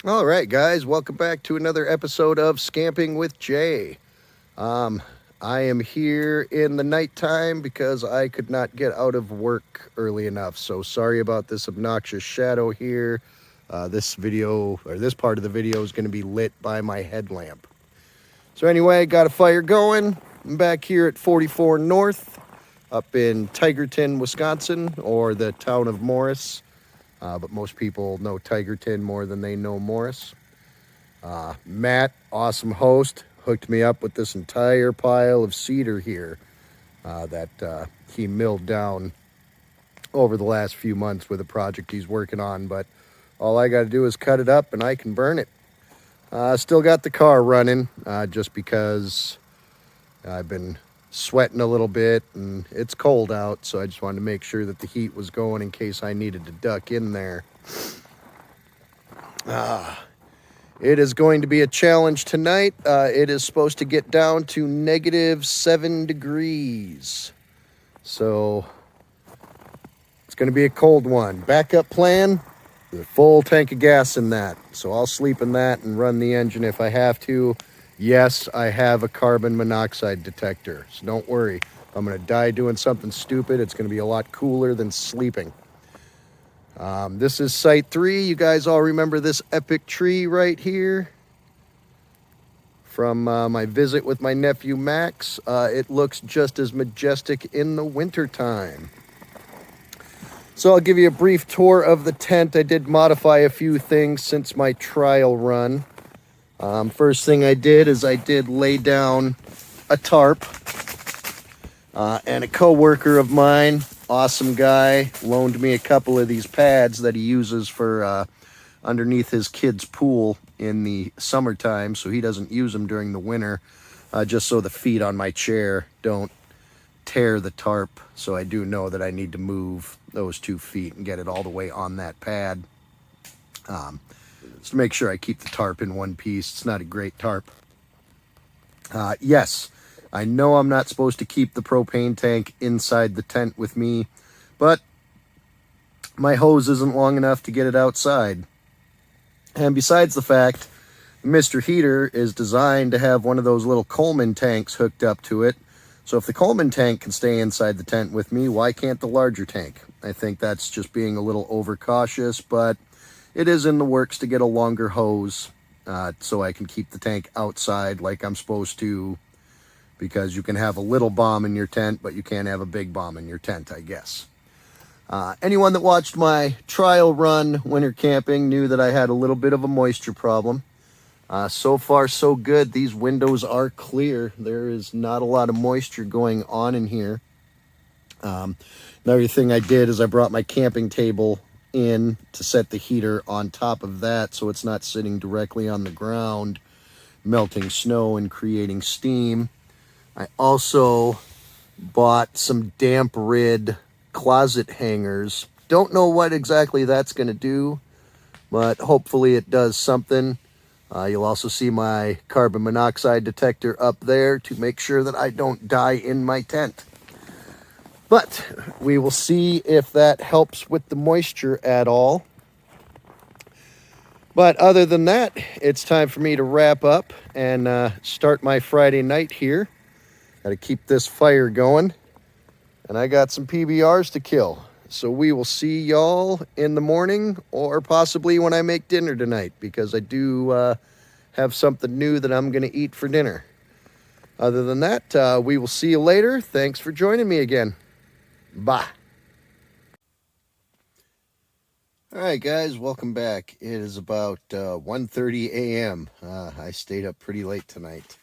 All right, guys, welcome back to another episode of Scamping with Jay. Um, I am here in the nighttime because I could not get out of work early enough. So sorry about this obnoxious shadow here. This part of the video is going to be lit by my headlamp. So anyway, got a fire going. I'm back here at 44 North, up in Tigerton, Wisconsin, or the town of Morris. But most people know Tigerton more than they know Morris. Matt, awesome host, hooked me up with this entire pile of cedar here that he milled down over the last few months with a project he's working on. But all I got to do is cut it up and I can burn it. Still got the car running just because I've been sweating a little bit and it's cold out. So I just wanted to make sure that the heat was going in case I needed to duck in there. It is going to be a challenge tonight. It is supposed to get down to -7 degrees. So it's going to be a cold one. Backup plan, the full tank of gas in that. So I'll sleep in that and run the engine if I have to. Yes, I have a carbon monoxide detector. So don't worry. If I'm going to die doing something stupid, it's going to be a lot cooler than sleeping. This is Site 3. You guys all remember this epic tree right here from my visit with my nephew Max. It looks just as majestic in the wintertime. So I'll give you a brief tour of the tent. I did modify a few things since my trial run. First thing I did is I did lay down a tarp. And a co-worker of mine, awesome guy, loaned me a couple of these pads that he uses for underneath his kid's pool in the summertime, so he doesn't use them during the winter, just so the feet on my chair don't tear the tarp. So I do know that I need to move those 2 feet and get it all the way on that pad. Just to make sure I keep the tarp in one piece. It's not a great tarp. Yes, I know I'm not supposed to keep the propane tank inside the tent with me, but my hose isn't long enough to get it outside. And besides the fact, Mr. Heater is designed to have one of those little Coleman tanks hooked up to it. So if the Coleman tank can stay inside the tent with me, why can't the larger tank? I think that's just being a little overcautious, but it is in the works to get a longer hose so I can keep the tank outside like I'm supposed to, because you can have a little bomb in your tent, but you can't have a big bomb in your tent, I guess. Anyone that watched my trial run winter camping knew that I had a little bit of a moisture problem. So far, so good. These windows are clear. There is not a lot of moisture going on in here. Another thing I did is I brought my camping table in to set the heater on top of that so it's not sitting directly on the ground, melting snow and creating steam. I also bought some damp rid closet hangers. Don't know what exactly that's going to do, but hopefully it does something. You'll also see my carbon monoxide detector up there to make sure that I don't die in my tent. But we will see if that helps with the moisture at all. But other than that, it's time for me to wrap up and start my Friday night here. Got to keep this fire going. And I got some PBRs to kill. So we will see y'all in the morning or possibly when I make dinner tonight, because I do have something new that I'm going to eat for dinner. Other than that, we will see you later. Thanks for joining me again. Bye. All right, guys, welcome back. It is about 1:30 a.m. I stayed up pretty late tonight.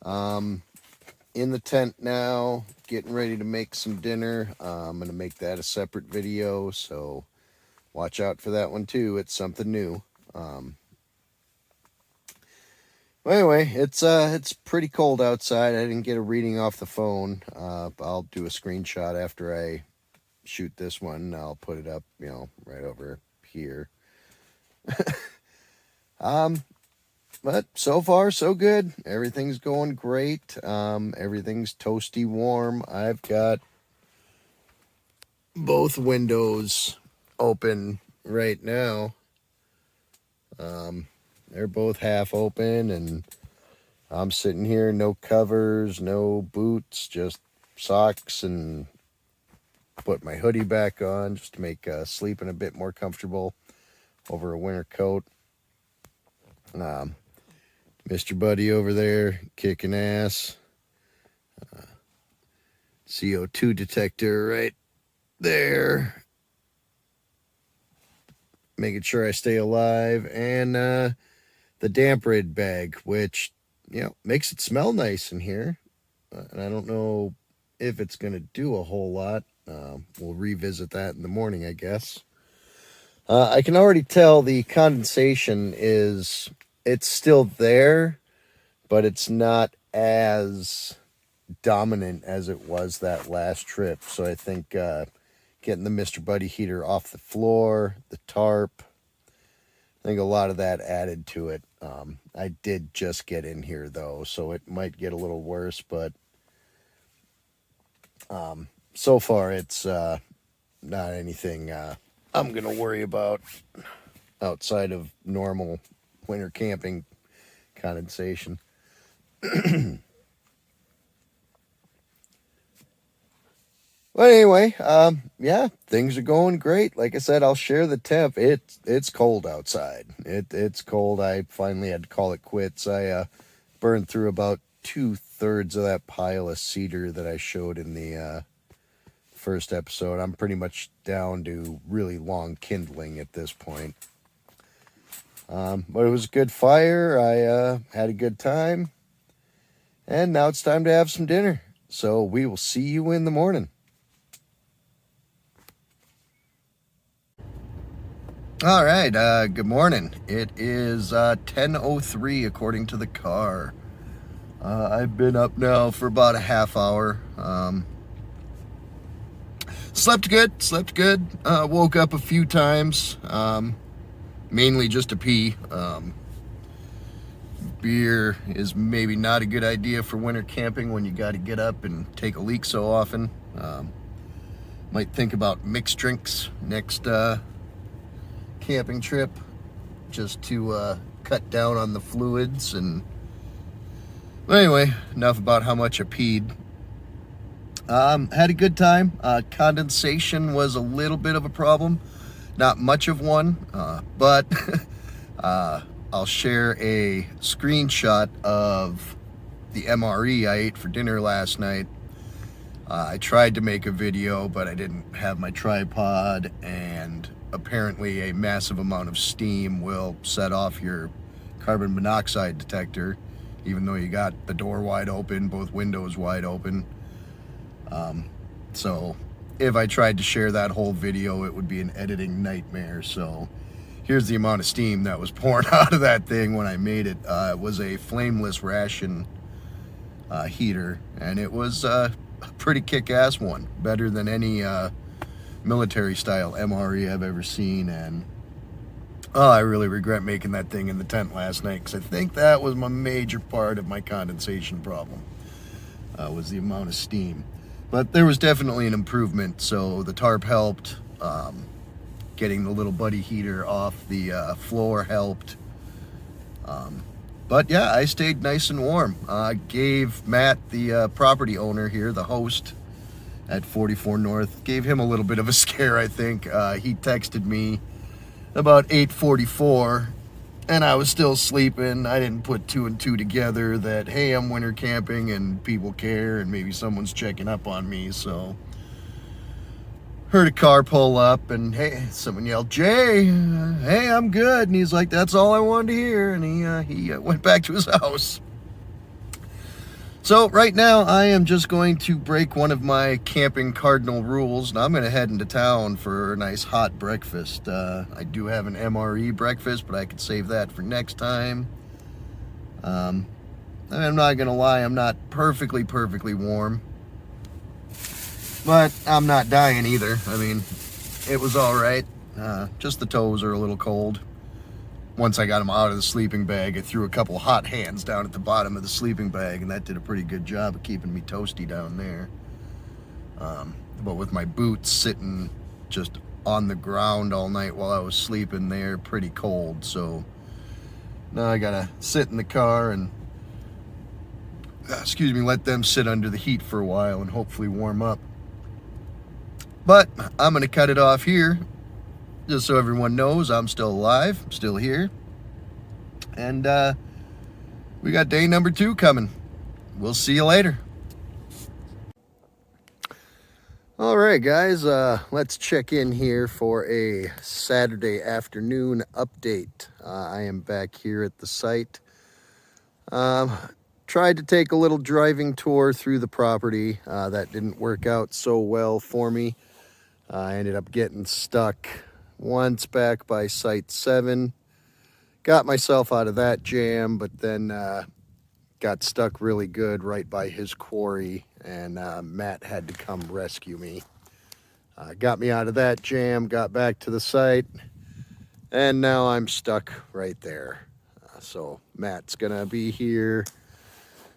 In the tent now, getting ready to make some dinner. I'm going to make that a separate video, so watch out for that one too. It's something new. Well, anyway, it's pretty cold outside. I didn't get a reading off the phone. I'll do a screenshot after I shoot this one. I'll put it up, right over here. But so far, so good. Everything's going great. Everything's toasty warm. I've got both windows open right now. they're both half open, and I'm sitting here, no covers, no boots, just socks, and put my hoodie back on just to make sleeping a bit more comfortable over a winter coat. Mr. Buddy over there kicking ass. CO2 detector right there, making sure I stay alive, and the damp rid bag, which makes it smell nice in here, and I don't know if it's gonna do a whole lot. We'll revisit that in the morning, I guess. I can already tell the condensation it's still there, but it's not as dominant as it was that last trip. So I think getting the Mr. Buddy heater off the floor, the tarp, I think a lot of that added to it. I did just get in here though, so it might get a little worse, but so far it's not anything I'm gonna worry about outside of normal winter camping condensation. But anyway, yeah, things are going great. Like I said, I'll share the temp. It's cold outside. It's cold. I finally had to call it quits. I burned through about 2/3 of that pile of cedar that I showed in the first episode. I'm pretty much down to really long kindling at this point. But it was a good fire. I had a good time. And now it's time to have some dinner. So we will see you in the morning. All right, good morning. It is 10:03 according to the car. I've been up now for about a half hour. Slept good. Woke up a few times, mainly just to pee. Beer is maybe not a good idea for winter camping when you got to get up and take a leak so often. Might think about mixed drinks next camping trip, just to cut down on the fluids. And anyway, enough about how much I peed. Had a good time. Condensation was a little bit of a problem, not much of one, but I'll share a screenshot of the MRE I ate for dinner last night. I tried to make a video, but I didn't have my tripod, and apparently a massive amount of steam will set off your carbon monoxide detector, even though you got the door wide open, both windows wide open. So if I tried to share that whole video, it would be an editing nightmare. So here's the amount of steam that was pouring out of that thing when I made it. It was a flameless ration heater, and it was a pretty kick-ass one, better than any military style MRE I've ever seen. And I really regret making that thing in the tent last night, because I think that was my major part of my condensation problem, was the amount of steam. But there was definitely an improvement. So the tarp helped, getting the little buddy heater off the floor helped, but yeah, I stayed nice and warm. Gave Matt, the property owner here, the host at 44 North, gave him a little bit of a scare, I think. He texted me about 8:44, and I was still sleeping. I didn't put two and two together that, hey, I'm winter camping and people care and maybe someone's checking up on me. So heard a car pull up, and hey, someone yelled, "Jay, hey, I'm good." And he's like, "That's all I wanted to hear." And he went back to his house. So right now I am just going to break one of my camping cardinal rules, and I'm going to head into town for a nice hot breakfast. I do have an MRE breakfast, but I could save that for next time. I'm not going to lie, I'm not perfectly warm, but I'm not dying either. I mean, it was all right. Just the toes are a little cold. Once I got them out of the sleeping bag, I threw a couple hot hands down at the bottom of the sleeping bag, and that did a pretty good job of keeping me toasty down there. But with my boots sitting just on the ground all night while I was sleeping, they're pretty cold. So Now I gotta sit in the car and, let them sit under the heat for a while and hopefully warm up. But I'm gonna cut it off here, just so everyone knows I'm still alive, I'm still here. And we got day number 2 coming. We'll see you later. All right, guys, let's check in here for a Saturday afternoon update. I am back here at the site. Tried to take a little driving tour through the property. That didn't work out so well for me. I ended up getting stuck once back by Site 7. Got myself out of that jam, but then got stuck really good right by his quarry, and Matt had to come rescue me. Got me out of that jam, got back to the site, and now I'm stuck right there. So Matt's gonna be here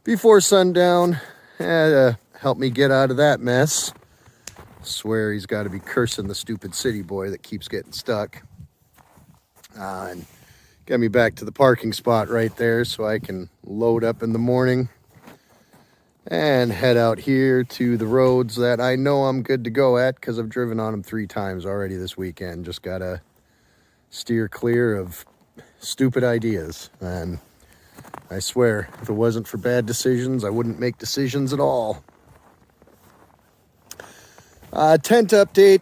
before sundown and help me get out of that mess. Swear he's got to be cursing the stupid city boy that keeps getting stuck. And get me back to the parking spot right there so I can load up in the morning and head out here to the roads that I know I'm good to go at because I've driven on them 3 times already this weekend. Just gotta steer clear of stupid ideas. And I swear, if it wasn't for bad decisions, I wouldn't make decisions at all. Tent update.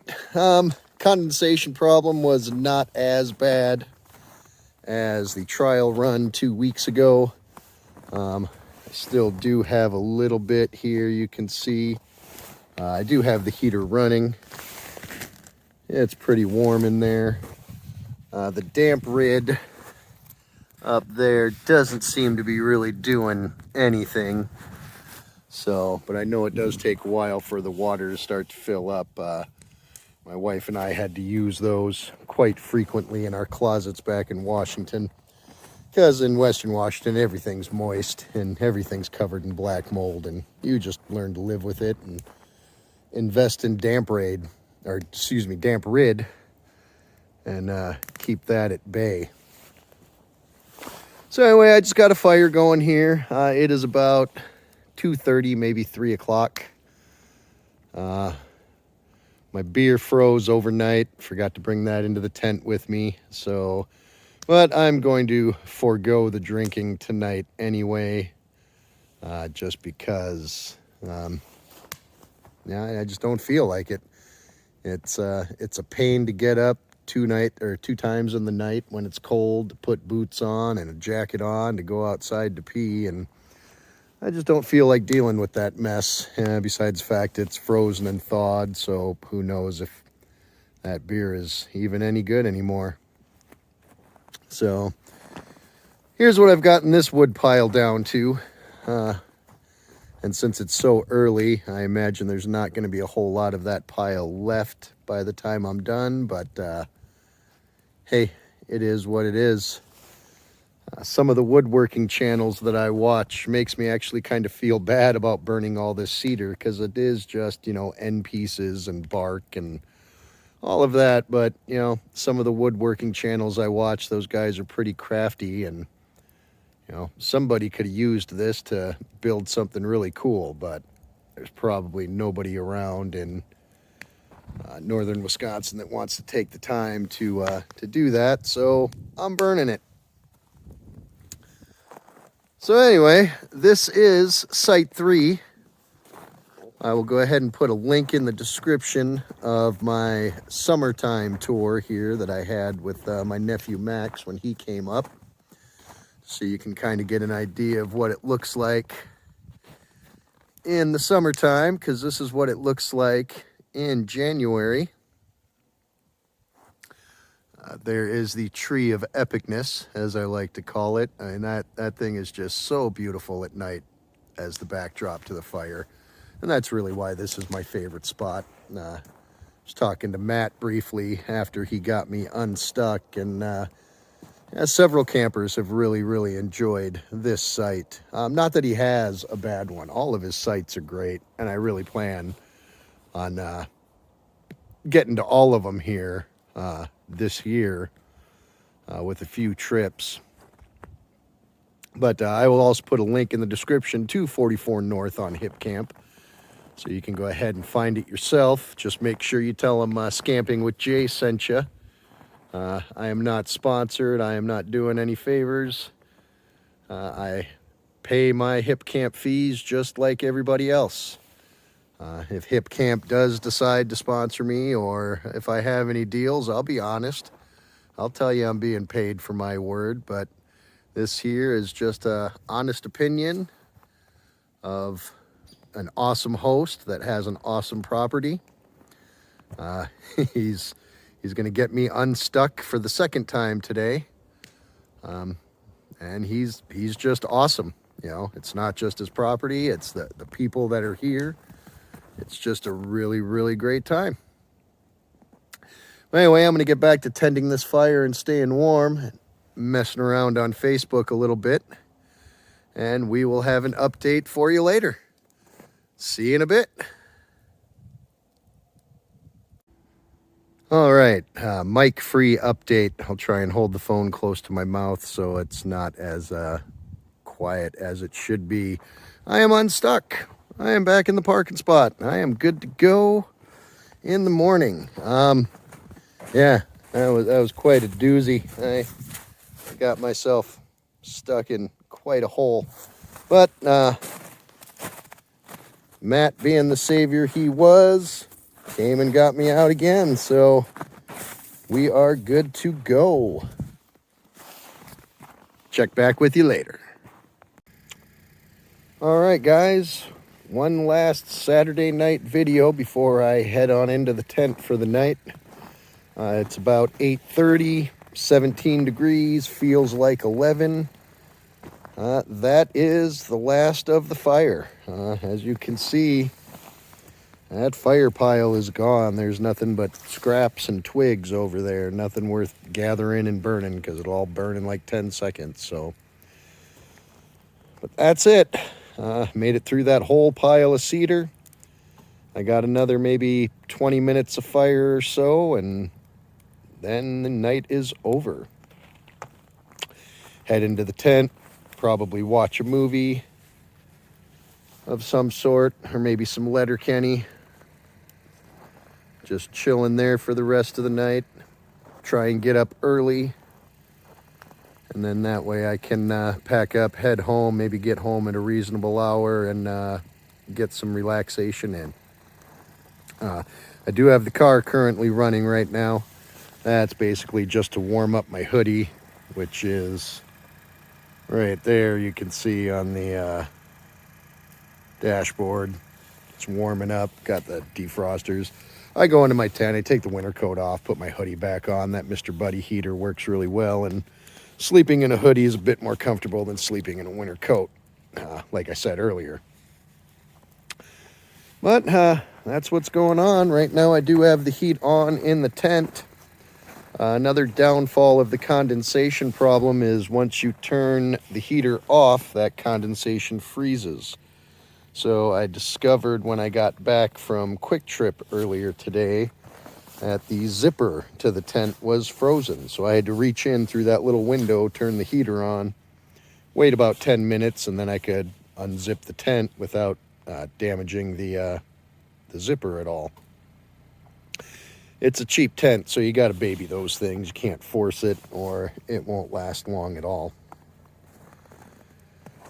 Condensation problem was not as bad as the trial run 2 weeks ago. I still do have a little bit here, you can see. I do have the heater running. It's pretty warm in there. The damp rid up there doesn't seem to be really doing anything. So, but I know it does take a while for the water to start to fill up. My wife and I had to use those quite frequently in our closets back in Washington, because in Western Washington everything's moist and everything's covered in black mold, and you just learn to live with it and invest in damp rid, and keep that at bay. So anyway, I just got a fire going here. It is about 2:30, maybe 3 o'clock. My beer froze overnight. Forgot to bring that into the tent with me. So, but I'm going to forego the drinking tonight anyway, just because, I just don't feel like it. It's a pain to get up 2 times in the night when it's cold, to put boots on and a jacket on to go outside to pee, and I just don't feel like dealing with that mess. Besides the fact it's frozen and thawed, so who knows if that beer is even any good anymore. So here's what I've gotten this wood pile down to. And since it's so early, I imagine there's not going to be a whole lot of that pile left by the time I'm done. But hey, it is what it is. Some of the woodworking channels that I watch makes me actually kind of feel bad about burning all this cedar, because it is just, end pieces and bark and all of that. But, some of the woodworking channels I watch, those guys are pretty crafty, and, somebody could have used this to build something really cool, but there's probably nobody around in northern Wisconsin that wants to take the time to do that, so I'm burning it. So anyway, this is Site 3. I will go ahead and put a link in the description of my summertime tour here that I had with my nephew Max when he came up, so you can kind of get an idea of what it looks like in the summertime, because this is what it looks like in January. There is the tree of epicness, as I like to call it, and that thing is just so beautiful at night as the backdrop to the fire, and that's really why this is my favorite spot. I was talking to Matt briefly after he got me unstuck, and several campers have really enjoyed this site. Not that he has a bad one. All of his sites are great, and I really plan on getting to all of them here this year with a few trips. But I will also put a link in the description to 44 North on Hipcamp, so you can go ahead and find it yourself. Just make sure you tell them Scamping with Jay sent you. I am not sponsored. I am not doing any favors. I pay my Hipcamp fees just like everybody else. If Hipcamp does decide to sponsor me, or if I have any deals, I'll be honest. I'll tell you I'm being paid for my word, but this here is just a honest opinion of an awesome host that has an awesome property. He's going to get me unstuck for the second time today, and he's just awesome. You know, it's not just his property; it's the people that are here. It's just a really, really great time. Anyway, I'm going to get back to tending this fire and staying warm, messing around on Facebook a little bit, and we will have an update for you later. See you in a bit. All right, mic-free update. I'll try and hold the phone close to my mouth so it's not as quiet as it should be. I am unstuck. I am back in the parking spot. I am good to go in the morning. Yeah, that was quite a doozy. I got myself stuck in quite a hole. But Matt, being the savior he was, came and got me out again. So we are good to go. Check back with you later. All right, guys. One last Saturday night video before I head on into the tent for the night. It's about 8:30, 17 degrees, feels like 11. That is the last of the fire. As you can see, that fire pile is gone. There's nothing but scraps and twigs over there. Nothing worth gathering and burning, because it'll all burn in like 10 seconds. So, but that's it. Made it through that whole pile of cedar. I got another maybe 20 minutes of fire or so, and then the night is over. Head into the tent, probably watch a movie of some sort, or maybe some Letterkenny. Just chilling there for the rest of the night. Try and get up early, and then that way I can pack up, head home, maybe get home at a reasonable hour, and get some relaxation in. I do have the car currently running right now. That's basically just to warm up my hoodie, which is right there. You can see on the dashboard. It's warming up. Got the defrosters. I go into my tent. I take the winter coat off, put my hoodie back on. That Mr. Buddy heater works really well, and sleeping in a hoodie is a bit more comfortable than sleeping in a winter coat, like I said earlier. But that's what's going on. Right now I do have the heat on in the tent. Another downfall of the condensation problem is once you turn the heater off, that condensation freezes. So I discovered when I got back from Quick Trip earlier today that the zipper to the tent was frozen. So I had to reach in through that little window, turn the heater on, wait about 10 minutes, and then I could unzip the tent without damaging the zipper at all. It's a cheap tent, so you got to baby those things. You can't force it, or it won't last long at all.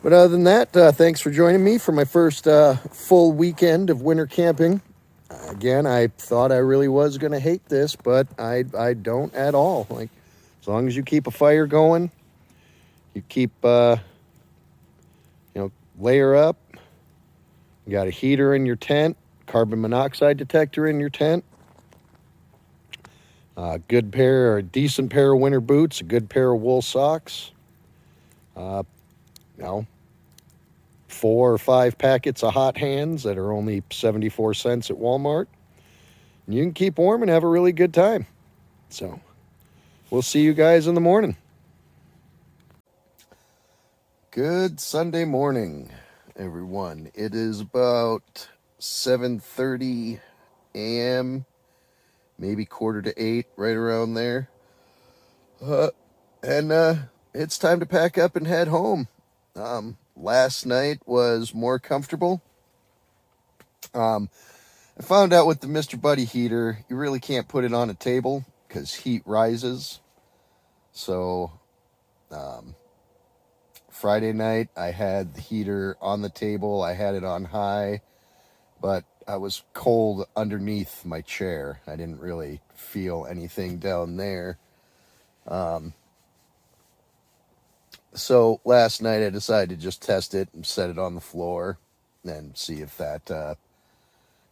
But other than that, thanks for joining me for my first full weekend of winter camping. Again, I thought I really was going to hate this, but I don't at all. Like, as long as you keep a fire going, you keep, layer up. You got a heater in your tent, carbon monoxide detector in your tent. A good pair or a decent pair of winter boots, a good pair of wool socks. 4 or 5 packets of hot hands that are only 74 cents at Walmart. And you can keep warm and have a really good time. So, we'll see you guys in the morning. Good Sunday morning, everyone. It is about 7:30 a.m., maybe 7:45, right around there. And it's time to pack up and head home. Last night was more comfortable. I found out with the Mr. Buddy heater, you really can't put it on a table because heat rises. So, Friday night, I had the heater on the table. I had it on high, but I was cold underneath my chair. I didn't really feel anything down there. So last night I decided to just test it and set it on the floor and see if that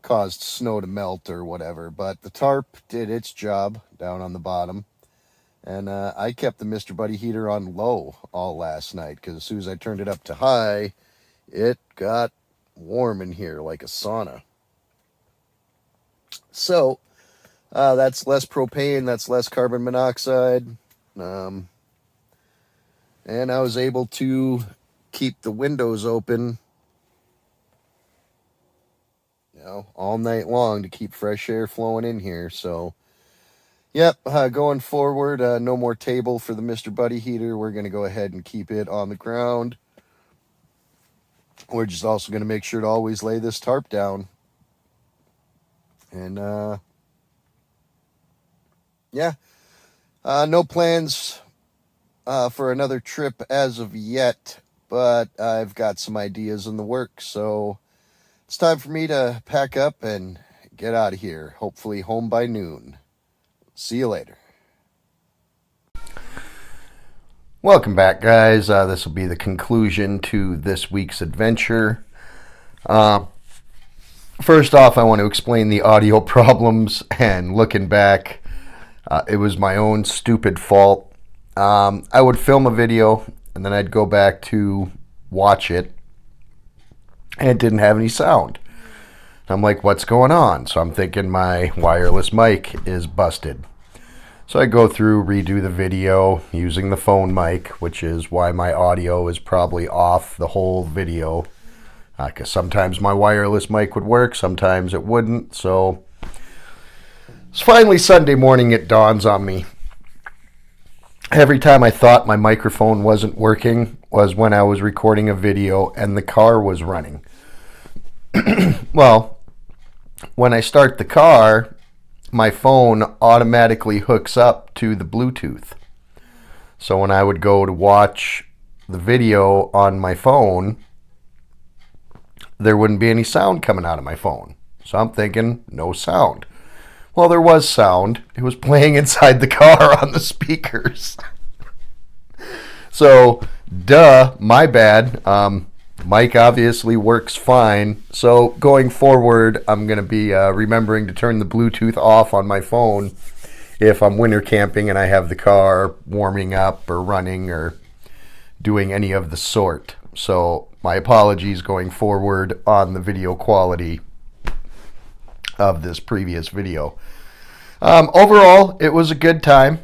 caused snow to melt or whatever. But the tarp did its job down on the bottom. And I kept the Mr. Buddy heater on low all last night because as soon as I turned it up to high, it got warm in here like a sauna. So that's less propane, that's less carbon monoxide. And I was able to keep the windows open, all night long to keep fresh air flowing in here. So, yep, going forward, no more table for the Mr. Buddy heater. We're going to go ahead and keep it on the ground. We're just also going to make sure to always lay this tarp down. And, yeah, no plans for another trip as of yet, but I've got some ideas in the works, so it's time for me to pack up and get out of here, hopefully home by noon. See you later. Welcome back, guys. This will be the conclusion to this week's adventure. First off, I want to explain the audio problems, and looking back, it was my own stupid fault. I would film a video, and then I'd go back to watch it, and it didn't have any sound. I'm like, what's going on? So I'm thinking my wireless mic is busted. So I go through, redo the video using the phone mic, which is why my audio is probably off the whole video. Because sometimes my wireless mic would work, sometimes it wouldn't. So it's finally Sunday morning, it dawns on me. Every time I thought my microphone wasn't working was when I was recording a video and the car was running. Well, when I start the car, my phone automatically hooks up to the Bluetooth. So when I would go to watch the video on my phone, there wouldn't be any sound coming out of my phone. So I'm thinking, no sound. Well, there was sound. It was playing inside the car on the speakers. So, duh, my bad. Mic obviously works fine. So, going forward, I'm going to be remembering to turn the Bluetooth off on my phone if I'm winter camping and I have the car warming up or running or doing any of the sort. So, my apologies going forward on the video quality of this previous video. Overall, it was a good time.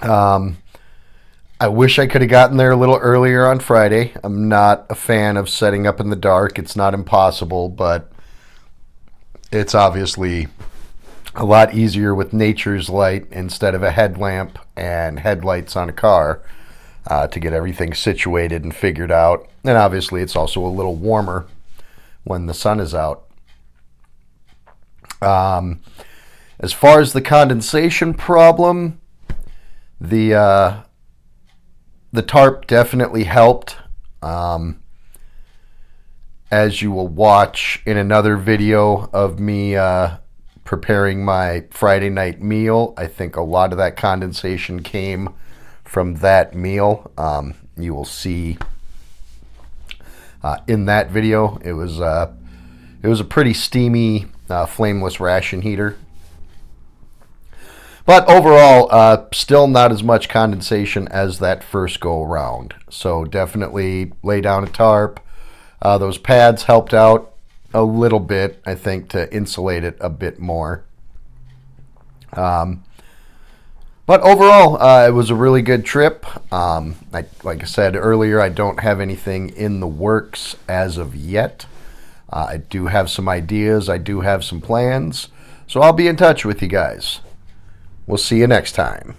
I wish I could have gotten there a little earlier on Friday. I'm not a fan of setting up in the dark. It's not impossible, but it's obviously a lot easier with nature's light instead of a headlamp and headlights on a car to get everything situated and figured out. And obviously, it's also a little warmer when the sun is out. As far as the condensation problem, the tarp definitely helped. As you will watch in another video of me preparing my Friday night meal, I think a lot of that condensation came from that meal. You will see in that video, it was a pretty steamy flameless ration heater. But overall, still not as much condensation as that first go around. So definitely lay down a tarp. Those pads helped out a little bit, I think, to insulate it a bit more. But overall, it was a really good trip. Like I said earlier, I don't have anything in the works as of yet. I do have some ideas. I do have some plans. So I'll be in touch with you guys. We'll see you next time.